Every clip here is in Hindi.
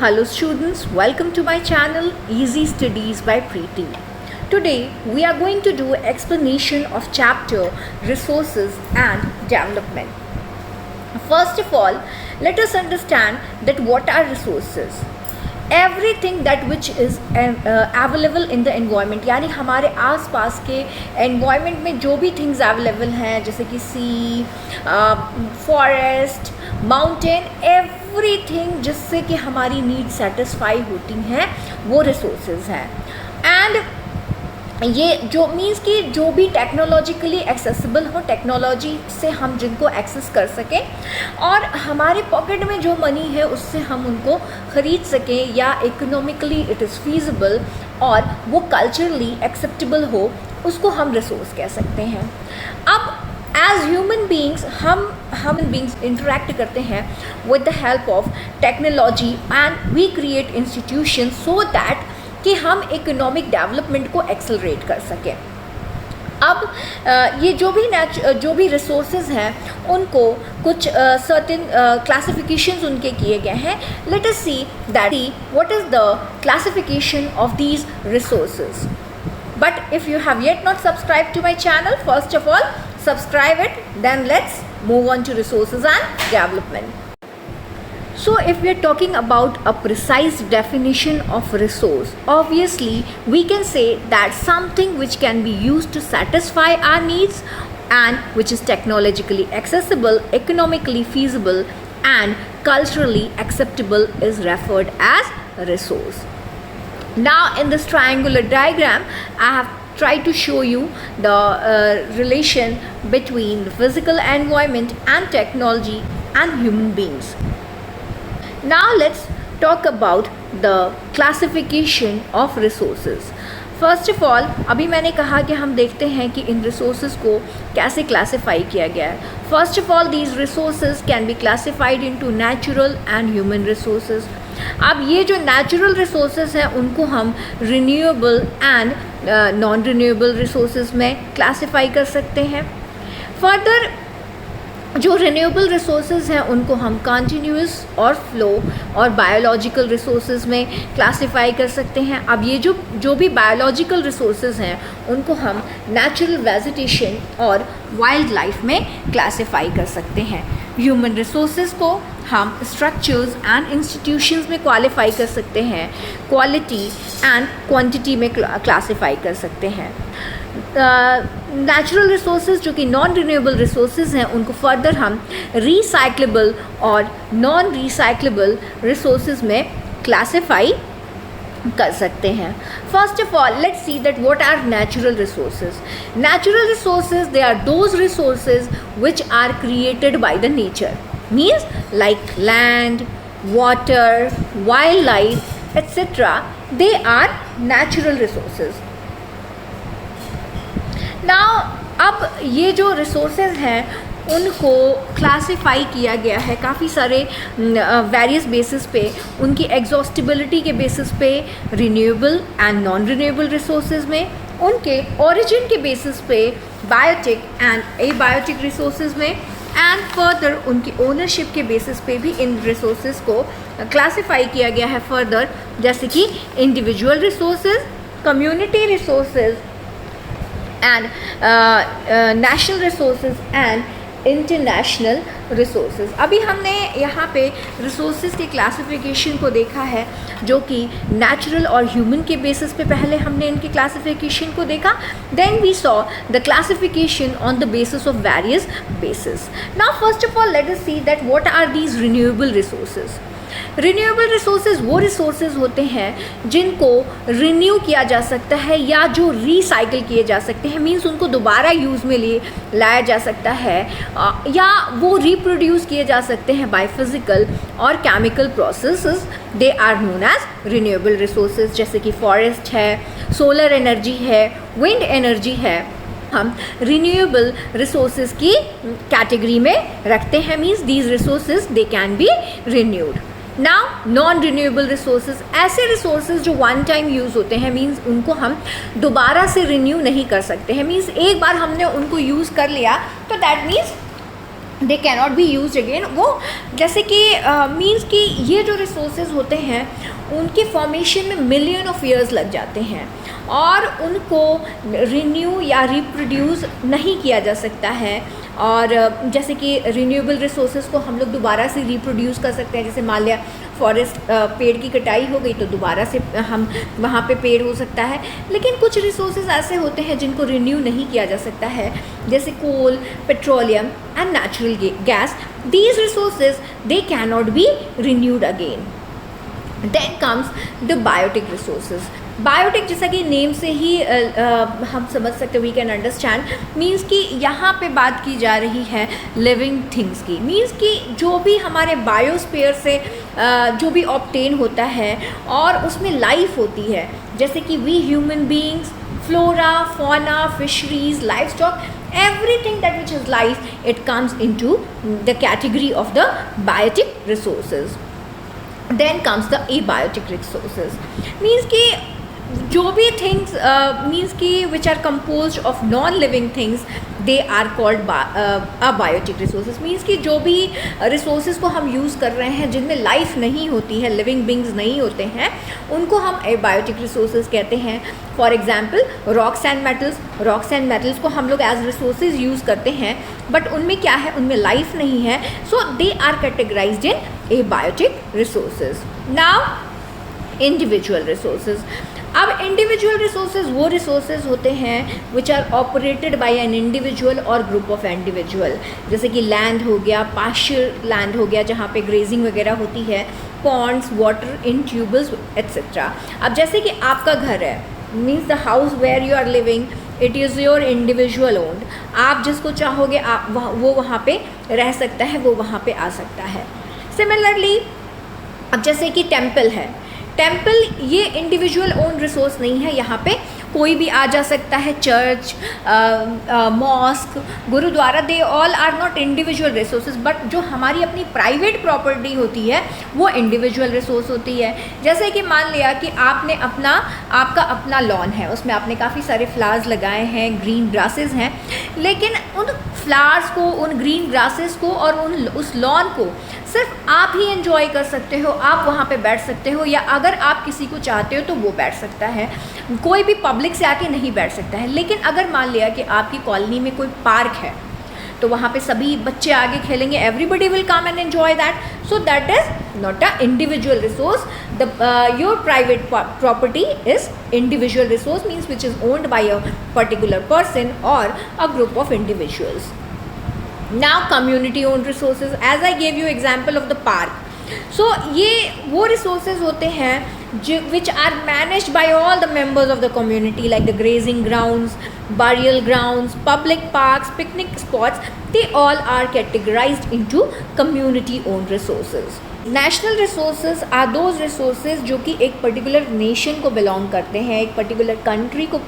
Hello students, welcome to my channel Easy Studies by Preeti. Today we are going to do explanation of chapter Resources and Development. First of all, let us understand that what are resources. Everything that which is available in the environment, यानी हमारे आस पास के environment में जो भी things available हैं, जैसे कि sea, forest, mountain, everything जिससे कि हमारी नीड सेटिस्फाई होती हैं वो रिसोर्सेज हैं. एंड ये जो मीन्स कि जो भी टेक्नोलॉजिकली एक्सेसिबल हो, टेक्नोलॉजी से हम जिनको एक्सेस कर सकें और हमारे पॉकेट में जो मनी है उससे हम उनको ख़रीद सकें या इकोनॉमिकली इट इज़ फीजिबल और वो कल्चरली एक्सेप्टेबल हो, उसको हम रिसोर्स कह सकते हैं. अब एज ह्यूमन बींग्स हम इंटरेक्ट करते हैं with the help of technology and we create institution so that कि हम इकोनॉमिक डेवलपमेंट को एक्सेलरेट कर सकें. अब ये जो भी रिसोर्सेज हैं उनको कुछ सर्टेन क्लासिफिकेशंस उनके किए गए हैं. Late us see that what is the classification of these resources. But if you have yet not subscribed to my channel, first of all subscribe it, then let's move on to resources and development. So if we are talking about a precise definition of resource, obviously we can say that something which can be used to satisfy our needs and which is technologically accessible, economically feasible and culturally acceptable is referred as a resource. Now in this triangular diagram I have tried to show you the relation between the physical environment and technology and human beings. Now let's talk about the classification of resources. First of all, अभी मैंने कहा कि हम देखते हैं कि इन resources को कैसे क्लासीफाई किया गया है. First of all, these resources can be classified into natural and human resources. अब ये जो नेचुरल रिसोर्सेज हैं उनको हम renewable and non renewable resources में क्लासिफाई कर सकते हैं. फर्दर जो रिन्यूएबल रिसोर्सेज हैं उनको हम कंटिन्यूअस और फ्लो और बायोलॉजिकल रिसोर्सेज में क्लासिफाई कर सकते हैं. अब ये जो भी बायोलॉजिकल रिसोर्सेज हैं उनको हम नेचुरल वेजिटेशन और वाइल्ड लाइफ में क्लासिफाई कर सकते हैं. ह्यूमन रिसोर्सेज को हम स्ट्रक्चर्स एंड इंस्टीट्यूशंस में क्वालिफाई कर सकते हैं, क्वालिटी एंड क्वांटिटी में क्लासिफाई कर सकते हैं. नेचुरल रिसोर्सेज जो कि नॉन रिन्यूएबल रिसोर्सेज हैं उनको फर्दर हम रिसाइक्लेबल और नॉन रिसाइक्लेबल रिसोर्सेज में क्लासिफाई कर सकते हैं. First of all let's see that what are natural resources. Natural resources they are those resources which are created by the nature, means like land, water, wildlife, etc. They are natural resources. Now अब ये जो resources हैं उनको क्लासिफाई किया गया है काफ़ी सारे वेरियस बेसिस पे. उनकी एग्जॉस्टिबिलिटी के बेसिस पे renewable and non renewable resources में, उनके ओरिजिन के बेसिस पे बायोटिक एंड एबायोटिक रिसोर्सेज में, एंड फर्दर उनकी ओनरशिप के बेसिस पे भी इन रिसोर्सेज को क्लासिफाई किया गया है फर्दर, जैसे कि individual resources, community resources and national resources and international resources. अभी हमने यहाँ पे रिसोर्सेज के क्लासिफिकेशन को देखा है जो कि नेचुरल और ह्यूमन के बेसिस पे पहले हमने इनके क्लासिफिकेशन को देखा. Then we saw the classification on the basis of various basis. Now first of all let us see that what are these renewable resources. Renewable resources वो रिसोर्सेज होते हैं जिनको रिन्यू किया जा सकता है या जो रिसाइकिल किए जा सकते हैं, मीन्स उनको दोबारा यूज़ में लाया जा सकता है या वो रिप्रोड्यूस किए जा सकते हैं बाय फिजिकल और chemical processes. They are known as renewable resources. जैसे कि फॉरेस्ट है, सोलर एनर्जी है, विंड एनर्जी है, हम रिन्यूएबल रिसोर्सेज की कैटेगरी में रखते हैं. Means these resources they can be renewed. Now non renewable resources, ऐसे रिसोर्सेज जो वन टाइम यूज़ होते हैं, मीन्स उनको हम दोबारा से रिन्यू नहीं कर सकते हैं. मीन्स एक बार हमने उनको यूज़ कर लिया तो that means they cannot be use again. वो जैसे कि मीन्स कि ये जो रिसोर्सेज होते हैं उनके फॉर्मेशन में मिलियन ऑफ ईयर्स लग जाते हैं और उनको रिन्यू या रिप्रोड्यूस नहीं किया जा सकता है। और जैसे कि रिन्यूएबल रिसोर्सेज को हम लोग दोबारा से रिप्रोड्यूस कर सकते हैं, जैसे मान लिया फॉरेस्ट पेड़ की कटाई हो गई तो दोबारा से हम वहाँ पे पेड़ हो सकता है। लेकिन कुछ रिसोर्सेज ऐसे होते हैं जिनको रिन्यू नहीं किया जा सकता है, जैसे coal, petroleum and natural gas. These resources they can not be renewed again. Then comes the biotic resources. Biotic जैसा कि नेम से ही हम समझ सकते, वी कैन अंडरस्टैंड, मीन्स कि यहाँ पे बात की जा रही है लिविंग थिंग्स की। मीन्स कि जो भी हमारे बायोस्फीयर से जो भी ऑब्टेन होता है और उसमें लाइफ होती है, जैसे कि we human beings, flora, fauna, fisheries, life stock, everything that which is life, it comes into the category of the biotic resources. Then comes the abiotic resources, means कि जो भी थिंग्स मीन्स कि which are composed of non living things, they are called abiotic resources. Means कि जो भी रिसोर्सेज को हम यूज़ कर रहे हैं जिनमें लाइफ नहीं होती है, लिविंग बींग्स नहीं होते हैं, उनको हम एबायोटिक रिसोर्सेज कहते हैं। For example rocks and metals. Rocks and metals को हम लोग एज रिसोर्सेज यूज़ करते हैं, बट उनमें क्या है, उनमें लाइफ नहीं है, so they are categorised in abiotic resources. Now individual resources. अब इंडिविजुअल रिसोर्सेज वो रिसोर्सेज होते हैं which are operated by an individual और ग्रुप ऑफ इंडिविजुअल, जैसे कि लैंड हो गया, पास्चर लैंड हो गया जहाँ पे ग्रेजिंग वगैरह होती है, ponds, water in tubewells etcetera. अब जैसे कि आपका घर है, means the house where you are living, it is your individual owned. आप जिसको चाहोगे आप वो वहाँ पे रह सकता है, वो वहाँ पे आ सकता है। सिमिलरली अब जैसे कि टेम्पल है, टेम्पल ये इंडिविजुअल ओन रिसोर्स नहीं है, यहाँ पे कोई भी आ जा सकता है। Church, mosque, gurdwara, they all are not individual resources, but जो हमारी अपनी प्राइवेट प्रॉपर्टी होती है वो इंडिविजुअल रिसोर्स होती है। जैसे कि मान लिया कि आपका अपना लॉन है, उसमें आपने काफ़ी सारे फ्लावर्स लगाए हैं, ग्रीन ग्रासेस हैं, लेकिन उन फ्लावर्स को, उन ग्रीन ग्रासेस को और उस लॉन को सिर्फ आप ही एंजॉय कर सकते हो, आप वहाँ पे बैठ सकते हो, या अगर आप किसी को चाहते हो तो वो बैठ सकता है, कोई भी पब्लिक से आके नहीं बैठ सकता है। लेकिन अगर मान लिया कि आपकी कॉलोनी में कोई पार्क है तो वहाँ पे सभी बच्चे आगे खेलेंगे, everybody will come and enjoy that, so that is not a individual resource. Your private property is individual resource, means which is owned by a particular person और a group of individuals. Now community owned resources, as I gave you example of the park. So ये वो resources होते हैं which are managed by all the members of the community, like the grazing grounds, burial grounds, public parks, picnic spots. They all are categorized into community owned resources. National resources are those resources जो कि एक पर्टिकुलर नेशन को बिलोंग करते हैं, एक पर्टिकुलर कंट्री को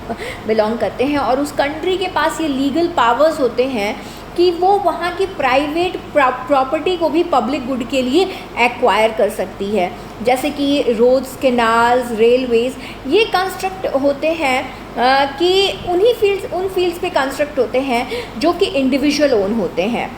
बिलोंग करते हैं, और उस कंट्री के पास ये लीगल पावर्स होते हैं कि वो वहाँ की प्राइवेट प्रॉपर्टी को भी पब्लिक गुड के लिए एक्वायर कर सकती है। जैसे कि रोड्स, कैनाल्स, रेलवेज़, ये कंस्ट्रक्ट होते हैं कि उन फील्ड्स पे कंस्ट्रक्ट होते हैं जो कि इंडिविजुअल ओन होते हैं।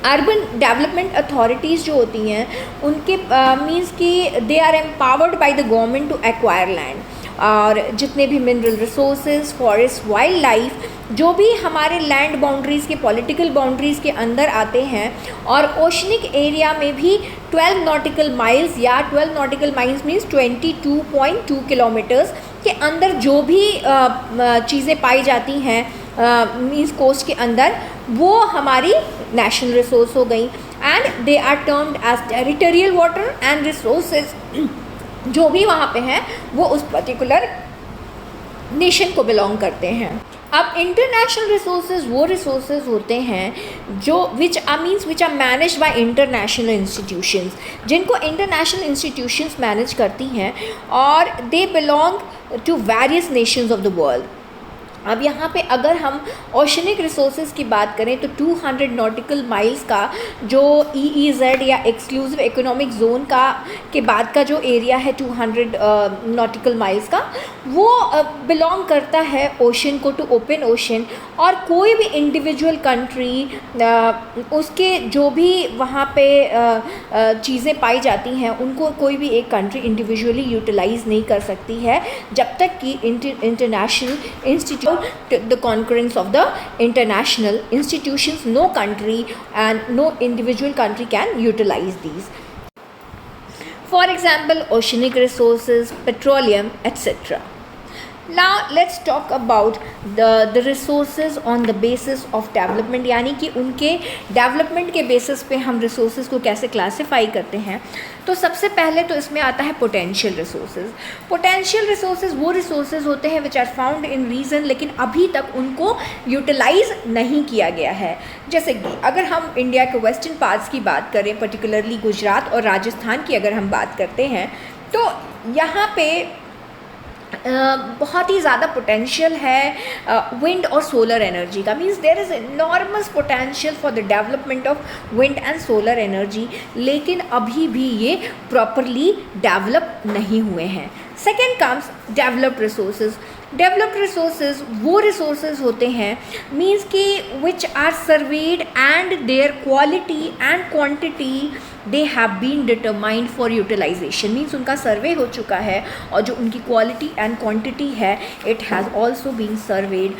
अर्बन डेवलपमेंट अथॉरिटीज़ जो होती हैं उनके मीन्स कि they are empowered by the government to acquire land, और जितने भी mineral resources, forest, wild life, जो भी हमारे लैंड बाउंड्रीज़ के, पॉलिटिकल बाउंड्रीज़ के अंदर आते हैं, और ओशनिक एरिया में भी 12 नॉटिकल माइल्स या 12 नॉटिकल माइल्स मीन्स 22.2 किलोमीटर्स के अंदर जो भी चीज़ें पाई जाती हैं मीन्स कोस्ट के अंदर, वो हमारी नेशनल रिसोर्स हो गई, and they are termed as territorial water and resources. जो भी वहाँ पे हैं वो उस पर्टिकुलर नेशन को बिलोंग करते हैं। अब इंटरनेशनल रिसोर्सेज वो रिसोर्सेज होते हैं जो which are managed by international institutions, जिनको इंटरनेशनल इंस्टीट्यूशंस मैनेज करती हैं, और they belong to various nations of the world. अब यहाँ पे अगर हम ओशनिक रिसोर्सेज की बात करें तो 200 नॉटिकल माइल्स का जो EEZ या एक्सक्लूसिव इकोनॉमिक जोन का के बाद का जो एरिया है 200 नॉटिकल माइल्स का, वो बिलोंग करता है ओशन को, टू ओपन ओशन, और कोई भी इंडिविजुअल कंट्री उसके जो भी वहाँ पे चीज़ें पाई जाती हैं उनको कोई भी एक कंट्री इंडिविजुअली यूटिलाइज नहीं कर सकती है जब तक कि international institute the concurrence of the international institutions no country and no individual country can utilize these. For example, oceanic resources, petroleum, etc. Now let's talk about the resources on the basis of development, यानी कि उनके डेवलपमेंट के बेसिस पे हम रिसोर्सेज को कैसे क्लासीफाई करते हैं. तो सबसे पहले तो इसमें आता है पोटेंशियल रिसोर्सेज. पोटेंशियल रिसोर्सेज वो रिसोर्सेज होते हैं which are found in region, लेकिन अभी तक उनको यूटिलाइज नहीं किया गया है. जैसे कि अगर हम इंडिया के वेस्टर्न पार्ट्स की बात करें, पर्टिकुलरली गुजरात और राजस्थान की अगर हम बात करते हैं, तो यहाँ पे बहुत ही ज़्यादा पोटेंशियल है विंड और सोलर एनर्जी का. Means there is enormous potential for the development of wind and solar energy, लेकिन अभी भी ये प्रॉपरली डेवलप नहीं हुए हैं. Second comes developed resources. Developed resources वो रिसोर्सेज होते हैं मीन्स कि which are surveyed and their quality and quantity they have been determined for utilization. Means उनका सर्वे हो चुका है और जो उनकी क्वालिटी एंड क्वांटिटी है it has also been surveyed,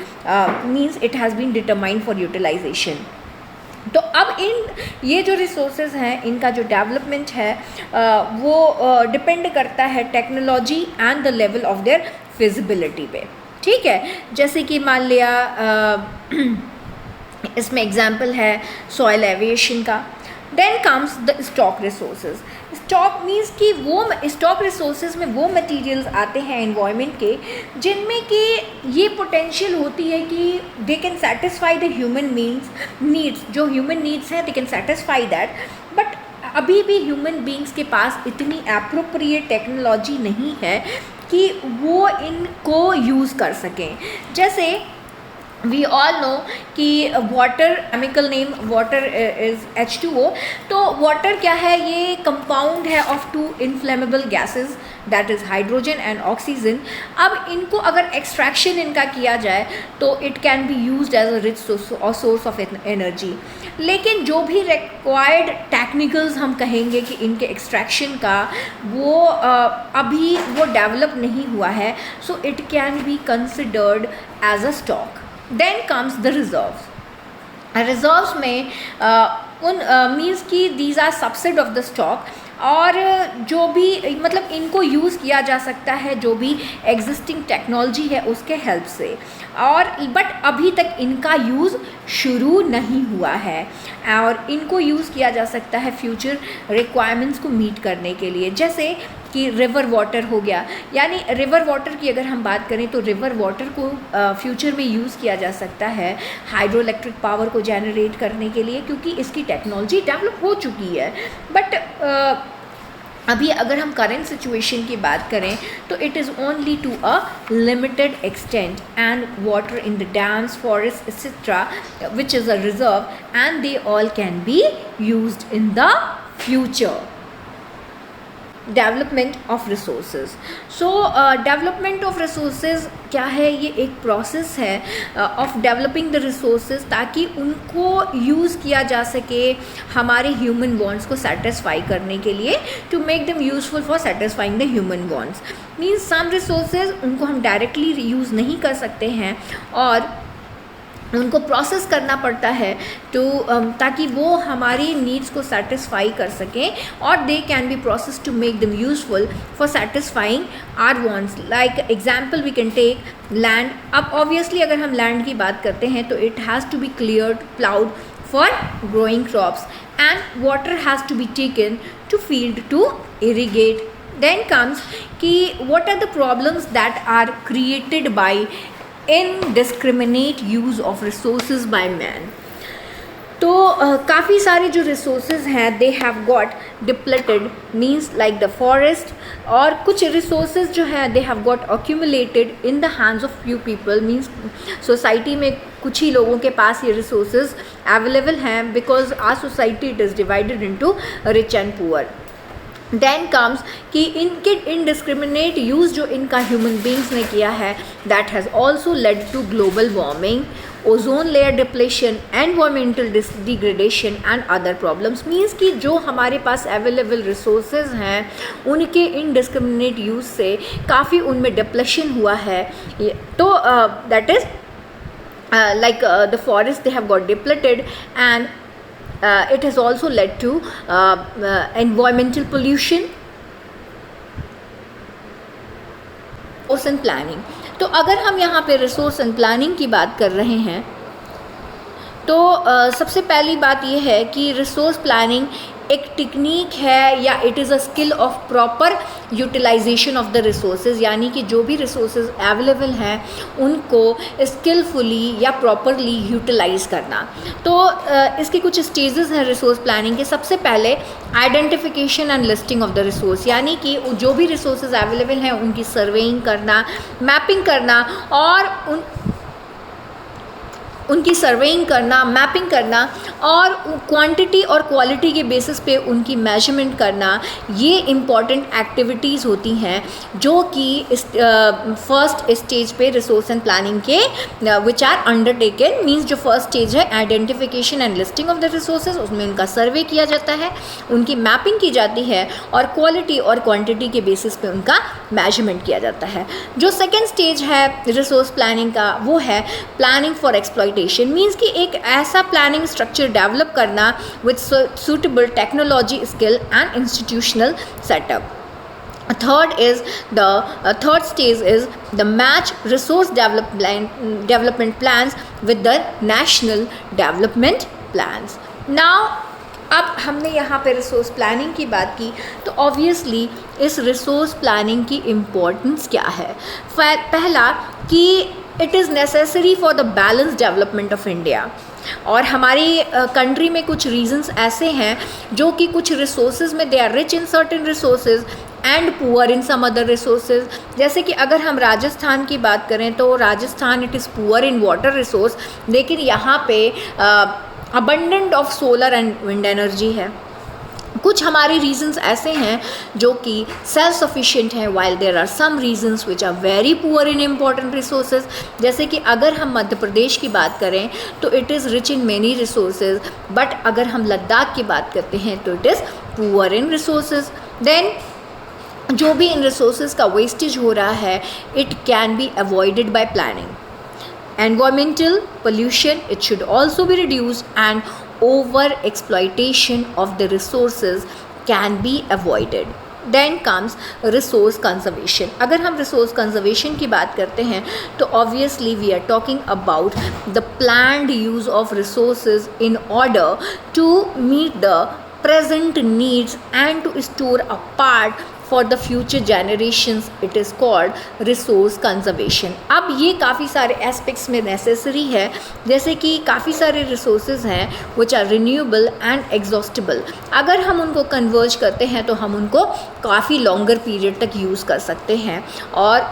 means it has been determined for utilization. तो अब ये जो रिसोर्सेज हैं इनका जो डेवलपमेंट है वो डिपेंड करता है technology and the level of their feasibility पे. ठीक है, जैसे कि मान लिया इसमें एग्जांपल है सॉइल एविएशन का. Then comes the stock resources. Stock means कि वो स्टॉक रिसोर्सेज में वो मटेरियल्स आते हैं एनवायरनमेंट के जिनमें कि ये पोटेंशियल होती है कि they can satisfy the human needs. जो ह्यूमन नीड्स हैं they can satisfy that, but अभी भी ह्यूमन बींग्स के पास इतनी एप्रोप्रिएट टेक्नोलॉजी नहीं है कि वो इनको यूज़ कर सकें. जैसे वी ऑल नो कि water, chemical name water is H2O. तो वाटर क्या है, ये कंपाउंड है of two inflammable gases that is hydrogen and oxygen. अब इनको अगर एक्सट्रैक्शन इनका किया जाए तो it can be used as a rich source of energy. लेकिन जो भी रिक्वायर्ड टेक्निकल्स हम कहेंगे कि इनके एक्सट्रैक्शन का वो अभी वो डेवलप नहीं हुआ है, so it can be considered as a stock. Then comes the reserves. Reserves में मीन्स कि these are subset of the stock, और जो भी मतलब इनको यूज़ किया जा सकता है जो भी एग्जिस्टिंग टेक्नोलॉजी है उसके हेल्प से, और बट अभी तक इनका यूज़ शुरू नहीं हुआ है और इनको यूज़ किया जा सकता है फ्यूचर रिक्वायरमेंट्स को मीट करने के लिए. जैसे कि रिवर वाटर हो गया, यानी रिवर वाटर की अगर हम बात करें तो रिवर वाटर को फ्यूचर में यूज़ किया जा सकता है हाइड्रो इलेक्ट्रिक पावर को जनरेट करने के लिए, क्योंकि इसकी टेक्नोलॉजी डेवलप हो चुकी है. बट अभी अगर हम करेंट सिचुएशन की बात करें तो it is only to a limited extent, and water in the dams, forest etcetera which is a reserve, and they all can be used in the future. Development of resources. So development of resources क्या है, ये एक प्रोसेस है ऑफ डेवलपिंग द रिसोर्सेज ताकि उनको यूज़ किया जा सके हमारे ह्यूमन वांट्स को सेटिस्फाई करने के लिए, to make them useful for satisfying the human wants. Means some resources उनको हम डायरेक्टली यूज़ नहीं कर सकते हैं और उनको प्रोसेस करना पड़ता है तो ताकि वो हमारी नीड्स को सेटिस्फाई कर सकें, और they can be process to make them useful for satisfying our wants. Like example we can take land. अब ऑब्वियसली अगर हम लैंड की बात करते हैं तो it has to be cleared, ploughed for growing crops, and water has to be taken to field to irrigate. Then comes कि what are the problems that are created by indiscriminate use of resources by man. तो काफ़ी सारे जो रिसोर्सेज हैं they have got depleted, means like the forest, और कुछ रिसोर्सेज जो हैं they have got accumulated in the hands of few people. Means society में कुछ ही लोगों के पास ये रिसोर्सेज अवेलेबल हैं, because our society it is divided into rich and poor. Then comes कि इनके इनडिस्क्रिमिनेट यूज़ जो इनका ह्यूमन बींग्स ने किया है that has also led to global warming. Ozone layer depletion, environmental degradation and other problems. Means कि जो हमारे पास अवेलेबल रिसोर्सेज हैं उनके इनडिस्क्रिमिनेट यूज़ से काफ़ी उनमें डिप्लेशन हुआ है। तो that is like the forest they have got depleted, and it has also led to environmental pollution, resource and planning। तो अगर हम यहाँ पे रिसोर्स एंड प्लानिंग की बात कर रहे हैं तो सबसे पहली बात ये है कि रिसोर्स प्लानिंग एक टेक्निक है या it is a skill of proper utilization of the resources, यानी कि जो भी रिसोर्सेज अवेलेबल हैं उनको स्किलफुली या प्रॉपरली यूटिलाइज करना। तो इसके कुछ स्टेजेस हैं रिसोर्स प्लानिंग के। सबसे पहले identification and listing of the resource, यानी कि जो भी रिसोर्सेज अवेलेबल हैं उनकी सर्वेइंग करना, मैपिंग करना और उनकी सर्वेइंग करना, मैपिंग करना और क्वांटिटी और क्वालिटी के बेसिस पे उनकी मेजरमेंट करना, ये इम्पॉर्टेंट एक्टिविटीज़ होती हैं जो कि फर्स्ट स्टेज पे रिसोर्स एंड प्लानिंग के विच आर अंडरटेकन। मींस जो फर्स्ट स्टेज है identification and listing of the resources, उसमें उनका सर्वे किया जाता है, उनकी मैपिंग की जाती है और क्वालिटी और क्वांटिटी के बेसिस पे उनका मेजरमेंट किया जाता है। जो सेकेंड स्टेज है रिसोर्स प्लानिंग का वो है प्लानिंग फॉर एक्सप्लॉयटेशन। मीन्स कि एक ऐसा प्लानिंग स्ट्रक्चर डेवलप करना with suitable technology, skill and institutional setup. Third stage is the match resource development plans with the national development plans. Now अब हमने यहाँ पे रिसोर्स प्लानिंग की बात की तो ऑब्वियसली इस रिसोर्स प्लानिंग की इम्पोर्टेंस क्या है। पहला कि it is necessary for the balance development of India. और हमारी कंट्री में कुछ रीजंस ऐसे हैं जो कि कुछ रिसोर्सेज में they are rich in certain resources and poor in some other resources. जैसे कि अगर हम राजस्थान की बात करें तो Rajasthan it is poor in water resource, लेकिन यहाँ पे abundant of solar and wind energy है। कुछ हमारे रीजंस ऐसे हैं जो कि सेल्फ सफिशिएंट हैं, while there are some regions which are very poor in important resources. जैसे कि अगर हम मध्य प्रदेश की बात करें तो it is rich in many resources, but अगर हम लद्दाख की बात करते हैं तो it is poor in resources. Then जो भी इन रिसोर्सेज का वेस्टेज हो रहा है it can be avoided by planning. Environmental pollution, it should also be reduced and over exploitation of the resources can be avoided. Then comes resource conservation. अगर हम resource conservation की बात करते हैं तो obviously we are talking about the planned use of resources in order to meet the present needs and to store a part for the future generations. It is called resource conservation. अब ये काफ़ी सारे एस्पेक्ट्स में नेसेसरी है, जैसे कि काफ़ी सारे रिसोर्सेज हैं which are renewable and exhaustible. अगर हम उनको कन्वर्ज करते हैं तो हम उनको काफ़ी लॉन्गर पीरियड तक यूज़ कर सकते हैं। और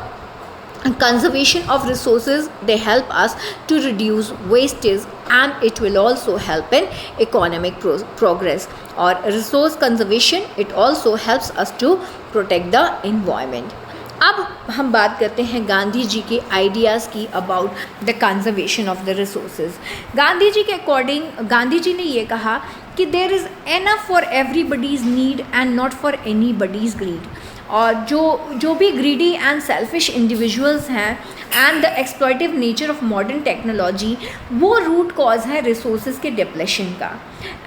conservation of resources they help us to reduce wastage and it will also help in economic progress. Or resource conservation it also helps us to protect the environment. अब हम बात करते हैं गांधी जी के आइडियाज़ की about the conservation of the resources. Gandhi ji के अकॉर्डिंग गांधी जी ने ये कहा कि there is enough for everybody's need and not for anybody's greed. और जो भी ग्रीडी एंड सेल्फिश इंडिविजुअल्स हैं and the exploitative nature of modern technology, वो रूट कॉज है रिसोर्सेज के डिप्लेशन का।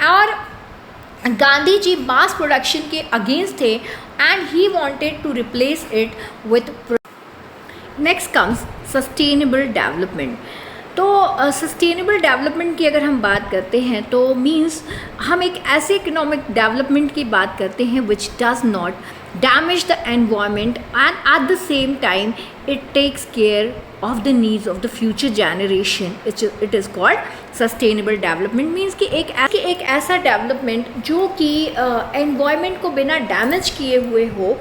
और गांधी जी मास प्रोडक्शन के अगेंस्ट थे and he wanted to replace it with. Next comes sustainable development. तो सस्टेनेबल डेवलपमेंट की अगर हम बात करते हैं तो मीन्स हम एक ऐसे इकोनॉमिक डेवलपमेंट की बात करते हैं which does not damage the environment and at the same time it takes care of the needs of the future generation. It is called sustainable development. means कि एक ऐसा डेवलपमेंट जो कि environment को बिना डैमेज किए हुए हो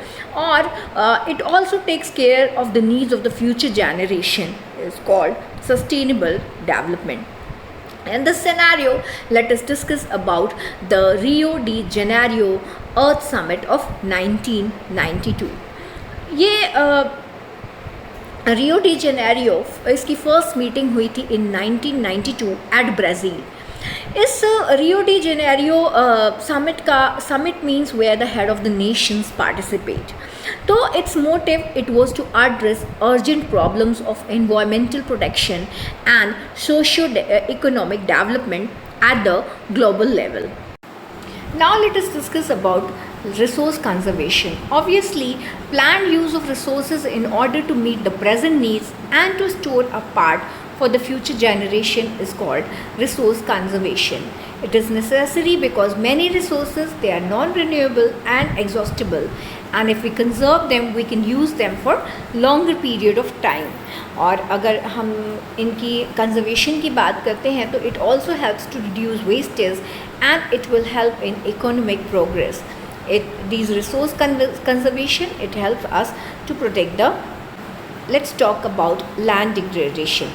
और it also takes care of the needs of the future generation is called sustainable development. In this scenario, let us discuss about the Rio de Janeiro Earth Summit of 1992. ये रियो डी जेनेरियो इसकी फर्स्ट मीटिंग हुई थी इन 1992 एट ब्राज़ील. इस Rio de Janeiro summit means where the head of the nations participate. तो its motive, it was to address urgent problems of environmental protection and socio-economic development at the global level. Now let us discuss about resource conservation. Obviously, planned use of resources in order to meet the present needs and to store a part for the future generation is called resource conservation. It is necessary because many resources, they are non-renewable and exhaustible, and if we conserve them we can use them for longer period of time. और अगर हम इनकी कंजर्वेशन की बात करते हैं तो it also helps to reduce wastage and it will help in economic progress. These resource conservation, it helps us to protect the. Let's talk about land degradation.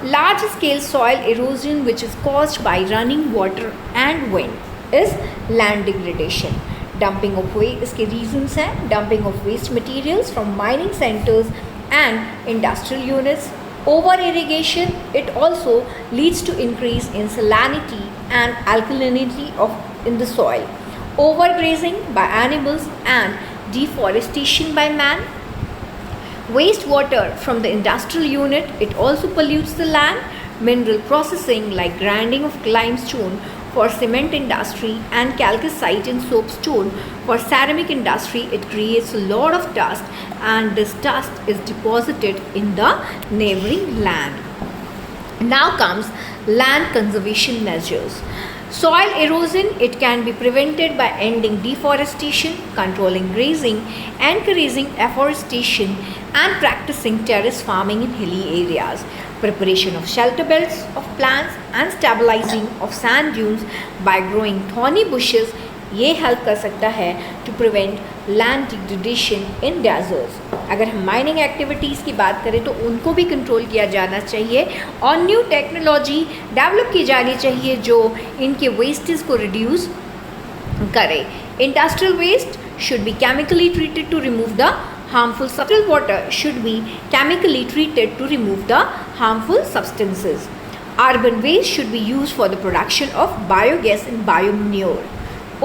Large scale soil erosion which is caused by running water and wind is land degradation. Dumping of waste, इसके reasons हैं dumping of waste materials from mining centers and industrial units. Over irrigation, it also leads to increase in salinity and alkalinity in the soil. Overgrazing by animals and deforestation by man. Wastewater from the industrial unit, it also pollutes the land. Mineral processing like grinding of limestone for cement industry and calcite and soapstone for ceramic industry, it creates a lot of dust and this dust is deposited in the neighboring land. Now comes land conservation measures. Soil erosion, it can be prevented by ending deforestation, controlling grazing, encouraging afforestation and practicing terrace farming in hilly areas. Preparation of shelter belts of plants and stabilizing of sand dunes by growing thorny bushes, ये हेल्प कर सकता है to prevent land degradation in deserts. अगर हम माइनिंग एक्टिविटीज़ की बात करें तो उनको भी कंट्रोल किया जाना चाहिए और न्यू टेक्नोलॉजी डेवलप की जानी चाहिए जो इनके वेस्टेज को रिड्यूस करे. Industrial waste should be chemically treated to remove the harmful substances. Water should be chemically treated to remove the harmful substances. Urban waste should be used for the production of biogas and biomanure.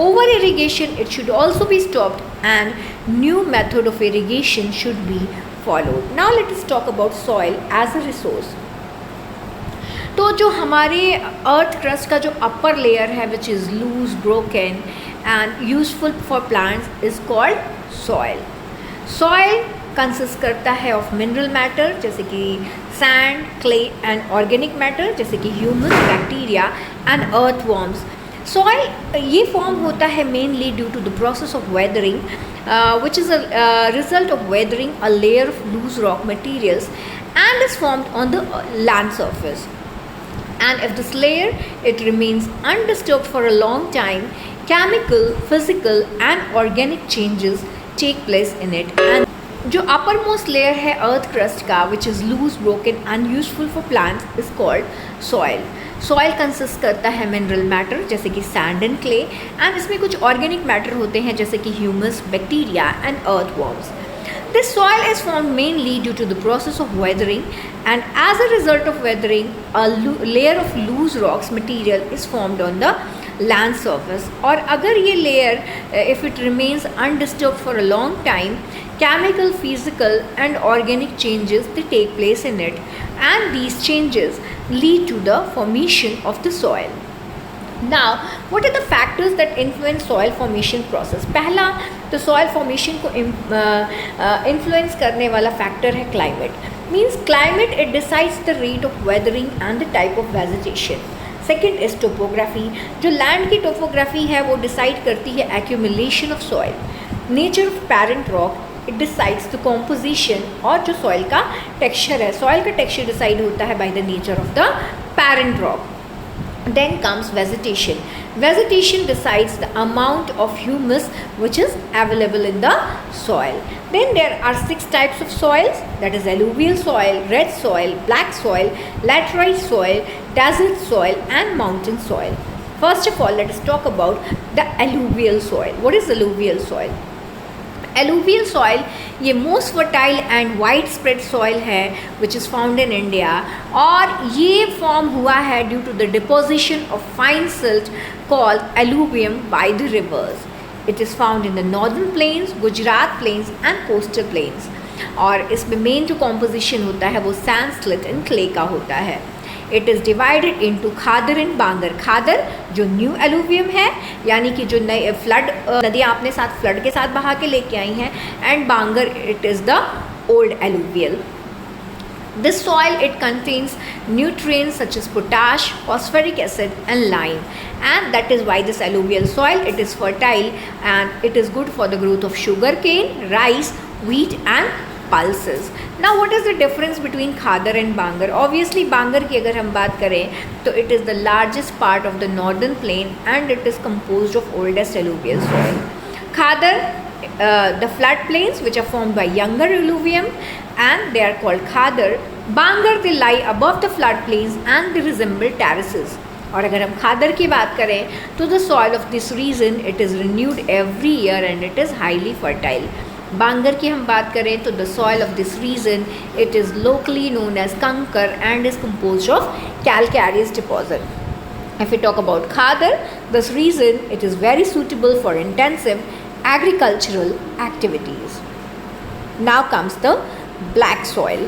Over irrigation, it should also be stopped and new method of irrigation should be followed. Now let us talk about soil as a resource. तो जो हमारे अर्थ क्रस्ट का जो अपर लेयर है which is loose broken and useful for plants is called soil. Soil consist करता है ऑफ मिनरल मैटर जैसे कि sand, clay and organic matter जैसे कि humus, bacteria and earth worms. Soil ये फॉर्म होता है mainly due to the process of weathering which is a result of weathering a layer of loose rock materials and is formed on the land surface. And if this layer, it remains undisturbed for a long time, chemical, physical and organic changes take place in it. And जो upper most layer है earth crust का which is loose, broken and useful for plants is called soil. Soil consist करता है मिनरल मैटर जैसे कि सैंड एंड क्ले एंड इसमें कुछ ऑर्गेनिक मैटर होते हैं जैसे कि humus, bacteria and earth worms. This soil is formed mainly due to the process of weathering and as a result of weathering a layer of loose rocks material is formed on the land surface. और अगर ये layer if it remains undisturbed for a long time, chemical, physical and organic changes they take place in it and these changes lead to the formation of the soil. Now what are the factors that influence soil formation process? पहला तो soil formation को influence करने वाला factor है climate. Means climate it decides the rate of weathering and the type of vegetation. Second is topography. जो land की topography है वो decide करती है accumulation of soil. Nature of parent rock it decides the composition और जो soil का texture है, soil का texture decide होता है by the nature of the parent rock. Then comes vegetation. Vegetation decides the amount of humus which is available in the soil. Then there are 6 types of soils, that is alluvial soil, red soil, black soil, laterite soil, desert soil and mountain soil. First of all, let us talk about the alluvial soil. What is alluvial soil? Alluvial soil ये most fertile and wide spread soil है which is found in India, और ये फॉर्म हुआ है due to the deposition of fine silt called alluvium by the rivers. It is found in the northern plains, Gujarat plains and coastal plains. और इसमें मेन जो कॉम्पोजिशन होता है वो सैंडस्लिट एंड क्ले का होता है. It is divided into khadar and bangar. Khadar जो न्यू एलुवियम है, यानी कि जो नए फ्लड नदियाँ अपने साथ फ्लड के साथ बहा के लेके आई हैं, and Bangar it is the old alluvial. This soil, it contains nutrients such as potash, phosphoric acid and lime, and that is why this alluvial soil, it is fertile and it is good for the growth of sugarcane, rice, wheat and pulses. Now what is the difference between Khadar and Bangar? Obviously Bangar की अगर हम बात करें तो it is the largest part of the northern plain and it is composed of oldest alluvial soil. Khadar, the flood plains which are formed by younger alluvium and they are called Khadar. Bangar, they lie above the flood plains and they resemble terraces. और अगर हम खादर की बात करें तो the soil of this region it is renewed every year and it is highly fertile. बांगर की हम बात करें तो the soil of this region it is locally known as Kankar and is composed of calcareous deposit. If we talk about Khadar, this region it is very suitable for intensive agricultural activities. Now comes the black soil.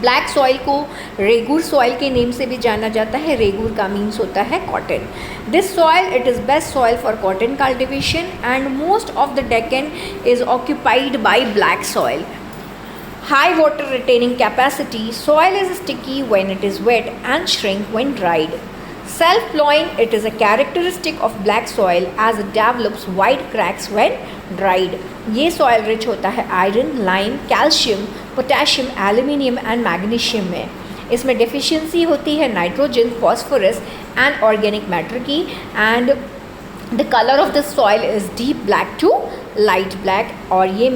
Black soil को रेगुर सॉइल के नेम से भी जाना जाता है. रेगुर का मीन्स होता है cotton. This soil it is best soil for cotton cultivation and most of the Deccan is occupied by black soil. High water retaining capacity, soil is sticky when it is wet and shrink when dried. Self-plowing, it is a characteristic of black soil as it develops wide cracks when dried. ये soil rich होता है iron, lime, calcium, potassium, aluminium and magnesium में. इसमें deficiency होती है nitrogen, phosphorus and organic matter की, and the color of the soil is deep black to light black. और ये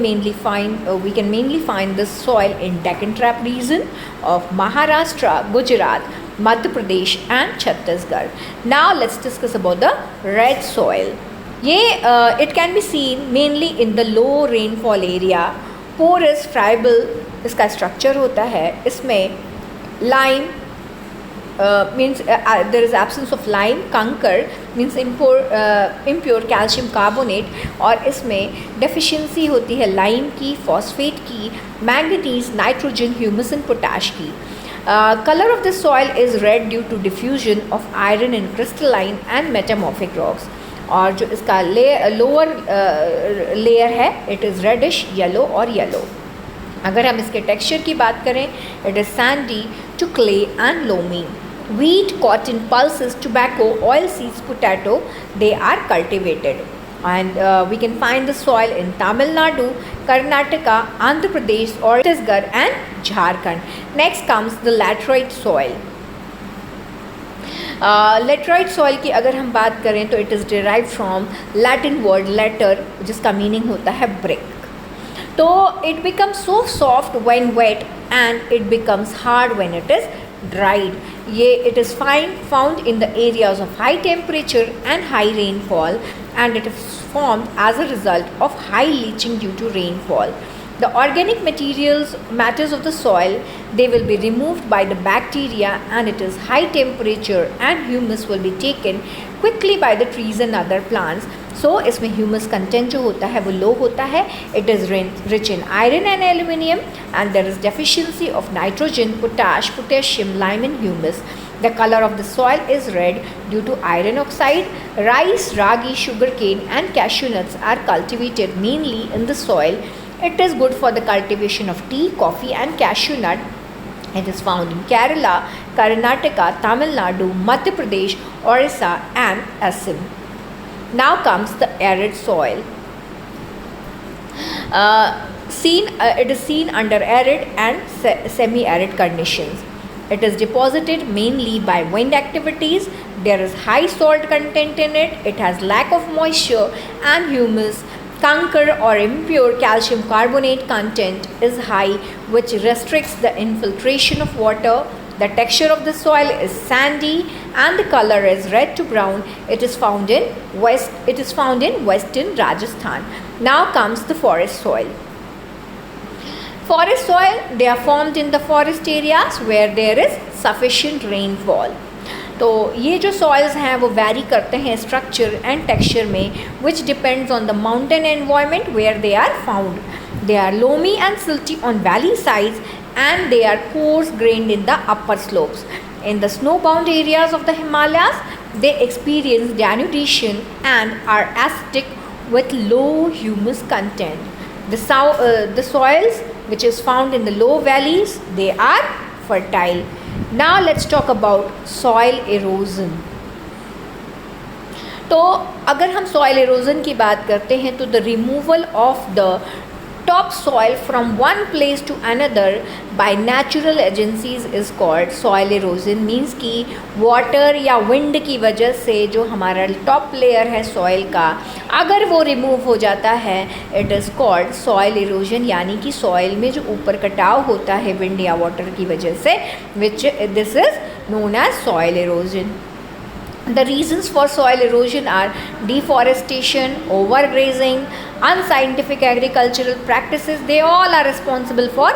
we can mainly find this soil in Deccan Trap region of Maharashtra, Gujarat, Madhya Pradesh and Chhattisgarh. Now let's discuss about the red soil. ये it can be seen mainly in the low rainfall area. Porous, friable इसका structure होता है. इसमें lime means there is absence of lime. Kankar means impure calcium carbonate, और इसमें deficiency होती है lime की, phosphate की, manganese, nitrogen, humus and potash की. Color of this soil is red due to diffusion of iron in crystalline and metamorphic rocks. और जो इसका लोअर लेयर है इट इज़ रेडिश येलो और येलो. अगर हम इसके टेक्सचर की बात करें it is sandy to clay and loamy. Wheat, cotton, pulses, tobacco, oil seeds, potato, they are cultivated. And we can find the soil in Tamil Nadu, Karnataka, Andhra Pradesh, or Chhattisgarh and Jharkhand. Next comes the laterite soil. Laterite soil की अगर हम बात करें तो it is derived from Latin word later जिसका meaning होता है brick. तो it becomes so soft when wet and it becomes hard when it is dried. ये it is found in the areas of high temperature and high rainfall and it is formed as a result of high leaching due to rainfall. The organic matters of the soil, they will be removed by the bacteria and it is high temperature and humus will be taken quickly by the trees and other plants. So इसमें humus content जो होता है वो low होता है. It is rich in iron and aluminium and there is deficiency of nitrogen, potassium, lime and humus. The color of the soil is red due to iron oxide. Rice, ragi, sugarcane and cashew nuts are cultivated mainly in the soil. It is good for the cultivation of tea, coffee and cashew nut. It is found in Kerala, Karnataka, Tamil Nadu, Madhya Pradesh, Orissa and Assam. Now comes the arid soil. It is seen under arid and semi-arid conditions. It is deposited mainly by wind activities. There is high salt content in it. It has lack of moisture and humus. Kankar or impure calcium carbonate content is high, which restricts the infiltration of water. The texture of the soil is sandy and the color is red to brown. It is found in western Rajasthan. Now comes the forest soil. Forest soil, they are formed in the forest areas where there is sufficient rainfall. तो ये जो सॉइल्स हैं वो वैरी करते हैं स्ट्रक्चर एंड टेक्सचर में, which depends on the mountain environment where they are found. They are loamy and silty on valley sides and they are coarse grained in the upper slopes. In the snow-bound areas of the Himalayas, they experience denudation and are acidic with low humus content. The soils which is found in the low valleys, they are fertile. Now let's talk about soil erosion. तो अगर हम soil erosion की बात करते हैं तो the removal of the top soil from one place to another by natural agencies is called soil erosion. Means कि वाटर या विंड की वजह से जो हमारा टॉप लेयर है सॉइल का, अगर वो रिमूव हो जाता है, it is called soil erosion. यानी कि सॉइल में जो ऊपर कटाव होता है विंड या वाटर की वजह से, which this is known as soil erosion. The reasons for soil erosion are deforestation, overgrazing, unscientific agricultural practices. They all are responsible for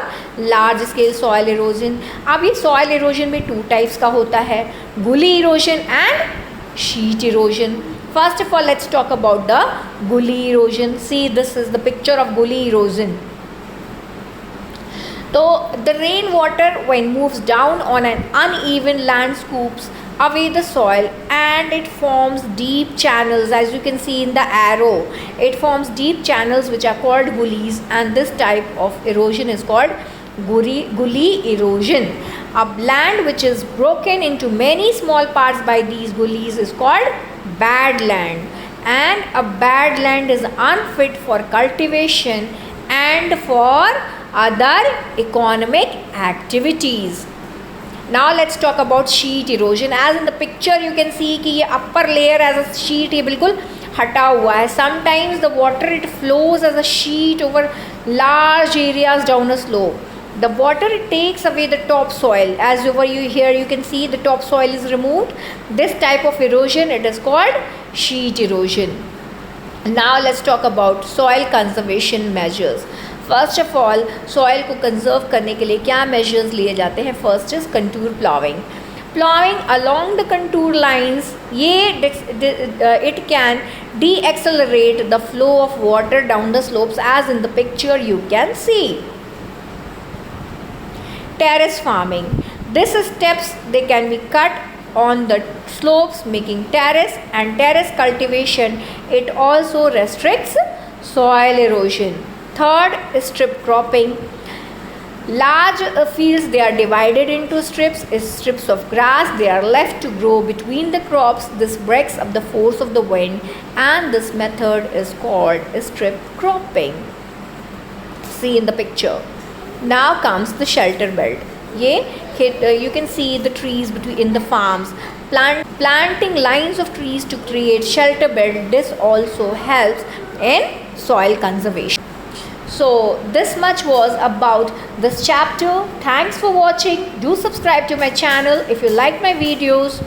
large scale soil erosion. अब ये soil erosion में 2 types का होता है, gully erosion and sheet erosion. First of all, let's talk about the gully erosion. See, this is the picture of gully erosion. So the rainwater when moves down on an uneven land scoops away the soil and it forms deep channels. As you can see in the arrow, it forms deep channels which are called gullies, and this type of erosion is called gully erosion. A land which is broken into many small parts by these gullies is called bad land, and a bad land is unfit for cultivation and for other economic activities. Now let's talk about sheet erosion. As in the picture you can see कि ये upper layer as a sheet ये बिल्कुल हटा हुआ है. Sometimes the water it flows as a sheet over large areas down a slope. The water it takes away the top soil. As over here you can see the top soil is removed. This type of erosion it is called sheet erosion. Now let's talk about soil conservation measures. First of all soil को कंजर्व करने के लिए क्या मेजर्स लिए जाते हैं? First is contour ploughing along the contour lines. ये it can de-accelerate the flow of water down the slopes as in the picture you can see. Terrace farming. These steps they can be cut on the slopes making terrace, and terrace cultivation it also restricts soil erosion. Third, strip cropping. Large fields they are divided into strips of grass. They are left to grow between the crops. This breaks up the force of the wind, and this method is called strip cropping. See in the picture. Now comes the shelter belt. You can see the trees in the farms. Planting lines of trees to create shelter belt. This also helps in soil conservation. So this much was about this chapter. Thanks for watching. Do subscribe to my channel if you like my videos.